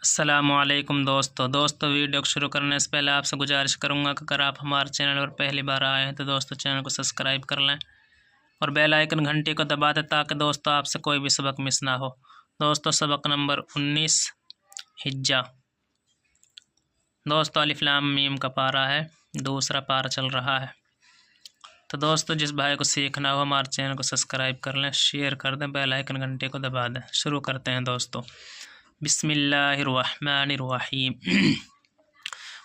السلام علیکم دوستو ویڈیو کو شروع کرنے سے پہلے آپ سے گزارش کروں گا کہ اگر آپ ہمارے چینل پر پہلی بار آئے ہیں تو دوستو چینل کو سبسکرائب کر لیں اور بیل آئیکن گھنٹی کو دبا دیں تاکہ دوستو آپ سے کوئی بھی سبق مس نہ ہو۔ دوستو سبق نمبر 19 حجہ۔ دوستو الف لام میم کا پارہ ہے، دوسرا پارہ چل رہا ہے۔ تو دوستو جس بھائی کو سیکھنا ہو ہمارے چینل کو سبسکرائب کر لیں، شیئر کر دیں، بیل آئیکن گھنٹی کو دبا دیں۔ شروع کرتے ہیں دوستو۔ بسم اللہ الرحمن الرحیم۔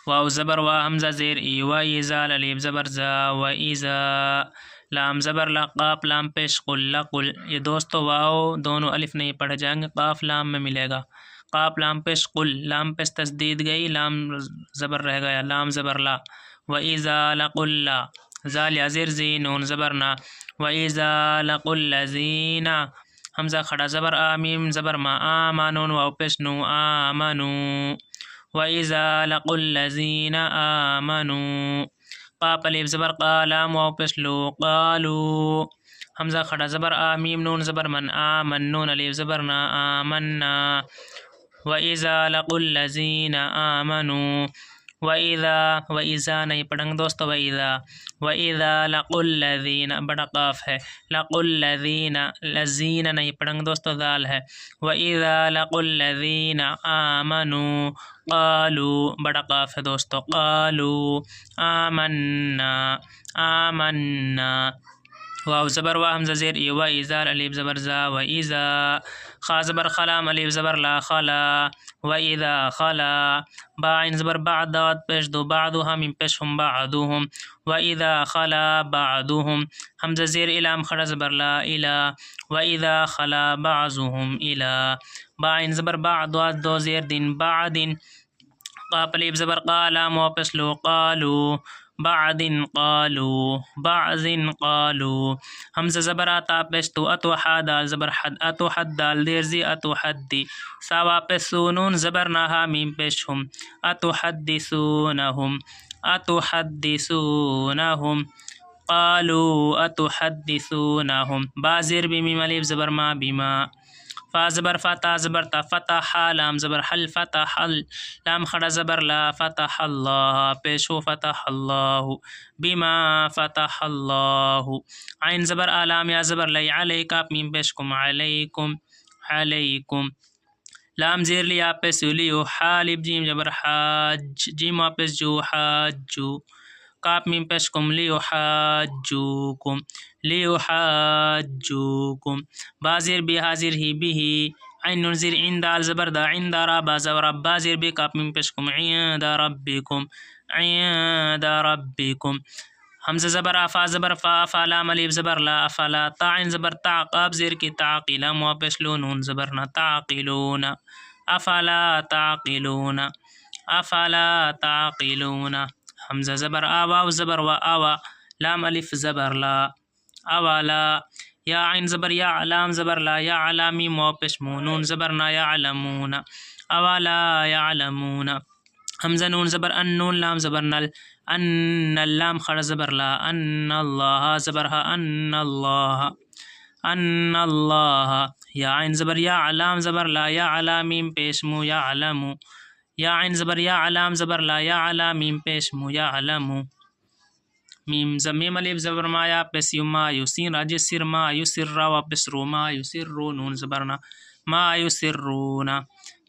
واو زبر وا حمزہ زیر ای و ایزا الف زبر زا و ایزا لام زبر لا قاف لام پیش قل لقل۔ یہ دوستو واو دونوں الف نہیں پڑھے جائیں گے، قاف لام میں ملے گا۔ قاف لام پیش قل، لام پیش تشدید گئی، لام زبر رہ گیا، لام زبر لا و ایزا لقل لا زال یا زیر زی نون زبر نا و ایزا لقل لذینا حمزہ کھڑا زبر آ میم زبر ما آمنون واو پیش نو آمنو و ایزا لقل لذین آمنو قاف الف زبر قا لام واو پیش لو قالو حمزہ کھڑا زبر آ میم نون زبر من آمن نون الف زبر نا آمنا و ایزا لقل لذین آمنو و ایزا نہیں پڑھیں گے دوستو، و ایزا لقل لذین بڑا قاف ہے، لقل لذین لذین نہیں پڑھیں گے دوستو، ذال ہے، و ایزا لقل لذین آمنو قالو بڑا قاف ہے دوستو، قالو آمنا آمنا واو زبر وا حمزہ زیر ای و ایزا الف زبر زا و ایزا خا زبر خلام الف زبر لا خلا و ایزا خلا با عین زبر بعد داد پیش دو بعدها من پیش هم بعدهم و ایزا خلا بعدهم حمزہ زیر الام کھڑا زبر لا الا و ایزا خلا بعضهم الا با عین زبر بعد داد دو زیر دن بعدن قاف الف زبر قالام واپس لو قالو بعد قالو بعض قالو حمزہ زبر آتا پیش تو اتو حد زبر حد اتو حد دال دیر زی اتو حدی سا واپس سونون زبر نہا میم پیش ہم اتو حدثونہم اتو حدثونہم قالو اتو حدثونہم با زیر بی میم الف زبر ما بما فا زبر فتا زبر تا فتح لام زبر حل فتح لام کھڑا زبر لا فتح اللہ پیشو فتح اللہ بما فتح اللہ عین زبر آلام یا زبر لی علیکا میم پیش کم علیکم علیکم لام زیر لیا پیس لیو حالب جیم زبر حاج جیم واپس جو حاجو کاپ میم پیش کم لیو حاجوکم لیو حاجوکم بازیر بی حاضر ہی بھی عین نون زیر عند دال زبر دا عند را با زبر بازیر بی کاپ میم پیش کم عند ربکم عند ربکم حمزہ زبر افا زبر فا افا لام الف زبر لا افلا تا عین زبر تا قاف زیر کی تعقیل لام واپس لو نون زبر نا تعقلون افلا تعقلون افلا تعقلون حمزہ زبر آ واو زبر و آوا لام الف زبر لا اولا یا عین زبر یا لام زبر لا یا علامی واپس مو نون زبر نا یعلمون اولا یعلمون حمزہ نون زبر ان نون لام زبر نل ان اللام کھڑا زبر لا ان اللہ زبر ہا ان اللہ ان اللہ یا عین زبر یا علام زبر لا یا علامیم پیش مو یا علمو یا عین زبر یا علام زبر لا یا علامیم پیش مو یا علمو میم زمیم الف زبر ما یا پیس یما یسین راج سر ما یسر را واپس رو ما یسر رو نون زبر نا ما یسرون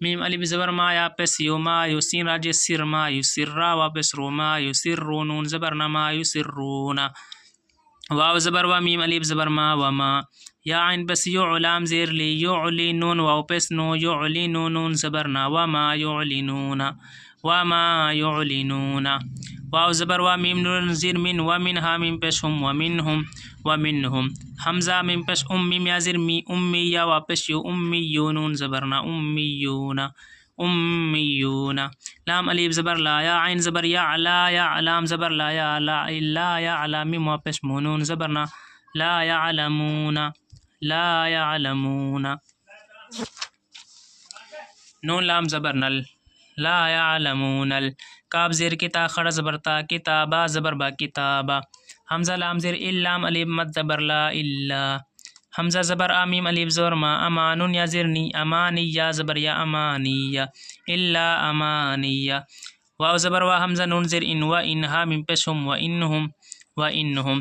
میم الف زبر ما یا پیس یما یسین راج سر ما یسر را واپس رو ما یسر رو نون زبر نا ما یسرون واو زبر و میم الف زبر ما و ما یا عین پس یعلام زیر لی یعلی نون واو پس نو یعلی نون زبر نا و ما یعلنون و ما یعلنون واو زبر و میم نون زیر من و منها میم پیش ہم و منہم و منہم حمزہ میم پیش میم یا زیر می امی یا واپس یو امیون نون زبر نا امیون امیون لام الف زبر لا یا عین زبر یا علا یا علام زبر لا یا لا الا یا علامی واپس مونون زبر نا لا یعلمون لا یعلمون نون لام زبر نل لا یعلمون کاف زیر کتا کھڑا زبر تا کتابا زبر با کتابا حمزہ لام زیر اللام الف مد زبر لا الا حمزہ زبر آمیم الف زور ما امان یا زرنی امانی یا زبر یا امانی الا امانی واو زبر وا حمزہ نون زر ان و انہا میم پیش ہم و انہم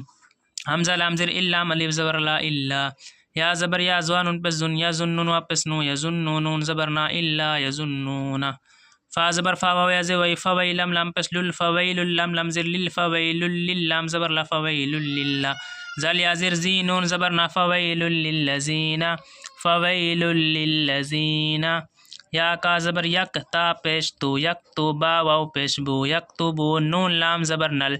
حمزہ لام زر الا الف زبر لا الا یا زبر یا زوان پس زن یا زنون واپس نو یا زنون زبرنا الا یزنون فا زبر فا واو یا زوی فویلم لام پس لل فویل لام لام زر لل فویل للام زبر لا فویل للہ زال یا زر زینون زبرنا فویل للذین فویل للذین یا کا زبر یک تا پیش تو یک تو با واو پیش بو یک تو بو نون لام زبر نل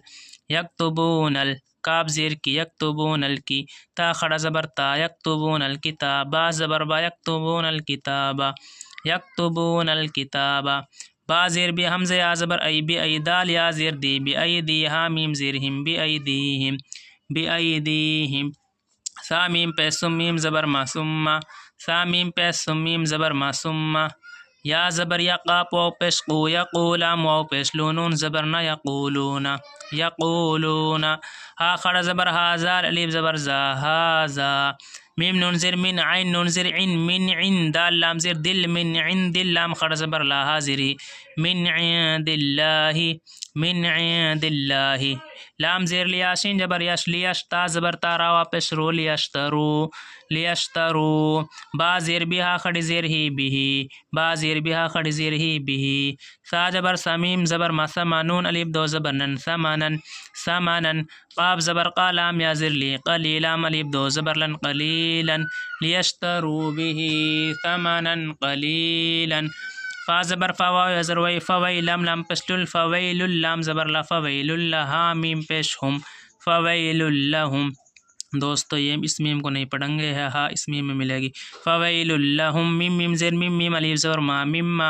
یک تو بو نل کاب زیر کی یکتبون الکی تا خڑا زبر تا یکتبون الکتاب با زبر با یکتبون الکتاب یکتبون الکتاب با زیر بی حمزہ یا زبر ای بی ای دال یا زیر دی بی ای دی ہا میم زیر ہم بی ای دی ہم سا میم پہ سم میم زبر ما سم سا میم پہ سم میم زبر ما سم یا زبر یا قاپ واو پیش قو یقولام واو پیش لونون زبر نا یقولون ہا خڑا زبر ہا زار الف زبر زا ہا زا میم نون زر من عین نون زر عین من عین دال لام زر دل من عند لام خڑا زبر لا حاضری من عند اللہ لام زیر لیاشین جبر یش لیش تا زبر تا را واپس رو لیشترو با زیر بیہا خڑی زیر ہی بھی با زیر بیہا خڑی زیر ہی بھی سا جبر سمیم زبر ما سمانون الف دو زبر نن سمانن قاب زبر قالام یا زر لی قلیلام الف دو زبر لن قلیلا لیشترو به ثمنا قلیلا فا زبر فا واو یا زر وی فویلم لام پس لل فویل لام زبر لا فویل لہا میم پیش ہم فویل لہم دوستو یہ اس میم کو نہیں پڑھیں گے ہاں اس میم میں ملے گی فویل لہم میم میم زیر میم میم الف زبر ما مما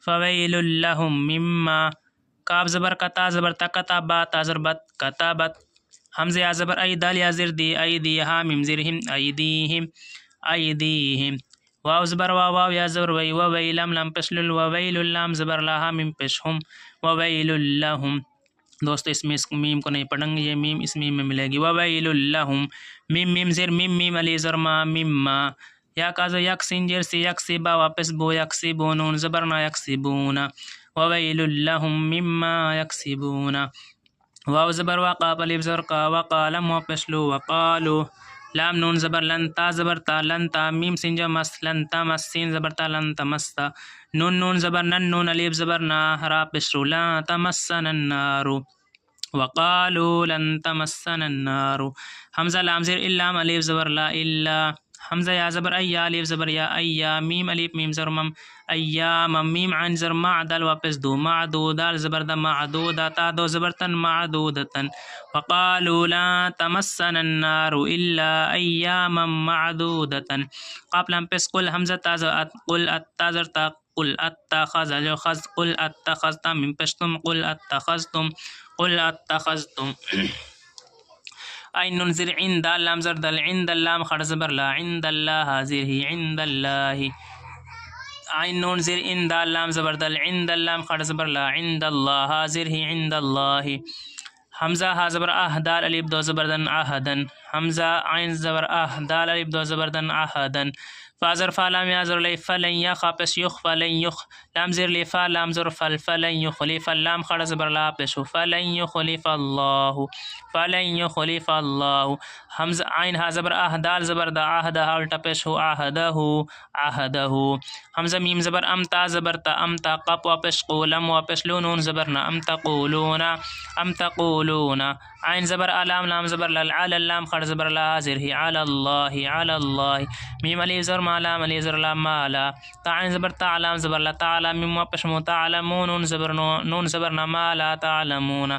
فویل لہم مما کاف زبر کتا زبر تا کتا با تا زر بت کتا بت حمزہ یا زبر ای دال یا زر دی ای دی ہا میم زیر ہم ایدیہم واو زبر واو یا زبر وی وویلم لام پش لل وویل لام زبر لا ہا میم پش ہم وویل لہم دوستو اس میں اس میم کو نہیں پڑھیں گے یہ میم اس میم میں ملے گی وویل لہم میم میم زیر میم میم علی زر ما مما یا کازو یک سین جر سی یک سی با واپس بو یک سی بونون زبرنا یک سی بونا وویل لہم مما یک سی بونا واو زبر وقاب الف زر کا وقالم واپس لو وقالو لام نون زبر لن تا زبر تا لن تا میم سین جو مس لن تا مس سین زبر تا لن تمستا نون زبر نن نون الف زبر نا را پشرو لا تمسن النار وقالوا لن تمسن النار حمزہ لام زیر الام الف زبر لا الا حمزہ یا زبر ایا الف زبر یا ایا میم الف میم زر مم ایام میم عین زر معدل واپس دو معدود دال زبر د معدود تا دو زبر تن معدودتن وقالوا لا تمسن النار الا ایاما معدودتن قاف لام پس قل حمزہ تا قل اتازر تا قل اتخذ جو خذ قل اتخذت من پشتم قل اتخذتم عین ننزر عند لام زر دل عند اللام خڑ زبر لا عند اللہ حاضر ہی عند اللہ عین نون زر عند لام زبر دل عند اللام خڑ زبر لا عند اللہ حاضر ہی عند اللہ حمزہ ہا زبر دال الف دو زبر دن عہدن حمزہ عین زبر دال الف دو زبر دن عہدن فازر فا لام یا زر لی فلن یخ پس یخ فلن یخ لام زر لی فا لام زر فل فلن یخلیف اللام خڑ زبر لا پس فلن یخلیف اللہ حمزہ عین ہا زبر دال زبر دا عہد ہا الٹا پیش ہو عہدہ حمزہ میم زبر ام تا زبر تا ام تا قپ واپس قولم واپس لونون زبر نا ام تقولون عین زبر علام لام زبر لل علی اللام خڑ زبر لا حاضر ہی علی اللہ میم علی زر ما لام علی زر لام مالا تا عین زبر تا علام زبر لا تعالی میم واپس مو تعلمون نون زبر نا ما لا تعلمون